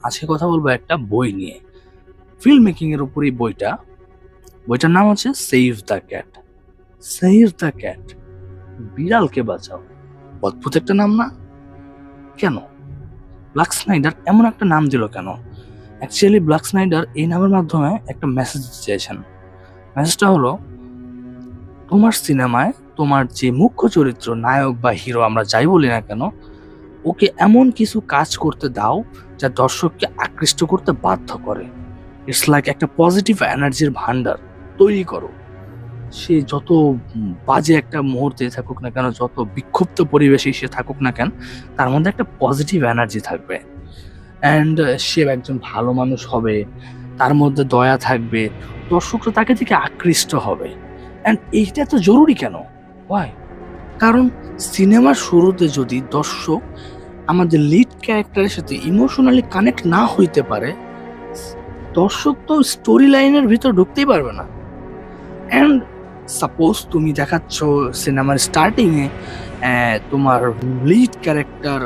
আজকে কথা বলবো একটা বই নিয়ে, ফিল্ম মেকিং এর উপরই বইটার নাম হচ্ছে save the cat. Save the cat, বিড়ালকে বাঁচাও। অদ্ভুত একটা নাম না? কেন ব্ল্যাক স্নাইডার এমন একটা নাম দিল কেন? অ্যাকচুয়ালি ব্ল্যাক স্নাইডার এই নামের মাধ্যমে একটা মেসেজ দিতে চাইছেন। মেসেজটা হলো, তোমার সিনেমায় তোমার যে মুখ্য চরিত্র, নায়ক বা হিরো আমরা যাই বলি না কেন, ওকে এমন কিছু কাজ করতে দাও যা দর্শককে আকৃষ্ট করতে বাধ্য করে। ইটস লাইক একটা পজিটিভ এনার্জির ভান্ডার তৈরি করো। সে যত বাজে একটা মুহূর্তে থাকুক না কেন, যত বিক্ষুব্ধ পরিবেশে সে থাকুক না কেন, তার মধ্যে একটা পজিটিভ এনার্জি থাকবে। অ্যান্ড সে একজন ভালো মানুষ হবে, তার মধ্যে দয়া থাকবে, দর্শকরা তাকে থেকে আকৃষ্ট হবে। অ্যান্ড এইটা তো জরুরি কেন? ওয়াই? কারণ সিনেমার শুরুতে যদি দর্শক আমাদের লিড ক্যারেক্টারের সাথে ইমোশনালি কানেক্ট না হইতে পারে, দর্শক তো স্টোরি লাইনের ভিতর ঢুকতেই পারবে না। অ্যান্ড সাপোজ তুমি দেখাচ্ছ সিনেমার স্টার্টিং এ তোমার লিড ক্যারেক্টার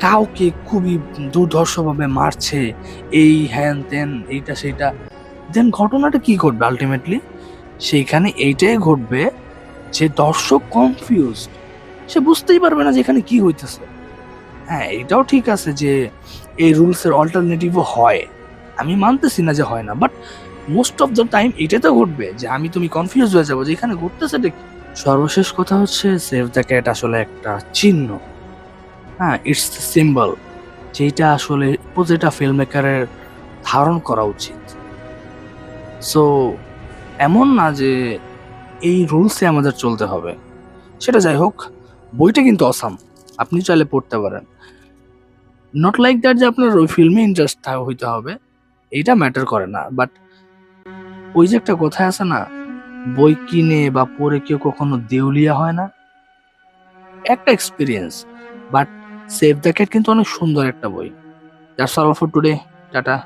কাউকে খুবই দুর্ধর্ষভাবে মারছে, এই হ্যান ত্যান এইটা সেইটা, দেন ঘটনাটা কি ঘটবে আলটিমেটলি? সেইখানে এইটাই ঘটবে যে দর্শক কনফিউজড, সে বুঝতেই পারবে না যে এখানে কি হইতেছে। হ্যাঁ, এটাও ঠিক আছে যে এই রুলসের অল্টারনেটিভও হয়, আমি মানতেছি না যে হয় না, but most of the time এটা তো ঘটবে যে তুমি কনফিউজ হয়ে যাবো যে এখানে ঘটতেছে কি। সর্বশেষ কথা হচ্ছে, সেভ দ্য ক্যাট আসলে একটা চিহ্ন। হ্যাঁ, ইটস দ্য সিম্বল যেটা আসলে প্রতিটা ফিল্ম মেকারের ধারণ করা উচিত। সো এমন না যে এই রুলসে আমাদের চলতে হবে। সেটা যাই হোক, বইটা কিন্তু অসাম, আপনি চাইলে পড়তে পারেন। নট লাইক দ্যাট যে আপনার ওই ফিল্মে ইন্টারেস্ট হইতে হবে, এইটা ম্যাটার করে না। বাট ওই যে একটা কথা আছে না, বই কিনে বা পড়ে কেউ কখনো দেউলিয়া হয় না, একটা experience. But save the cat কিন্তু অনেক সুন্দর একটা বই। That's all for today. Tata.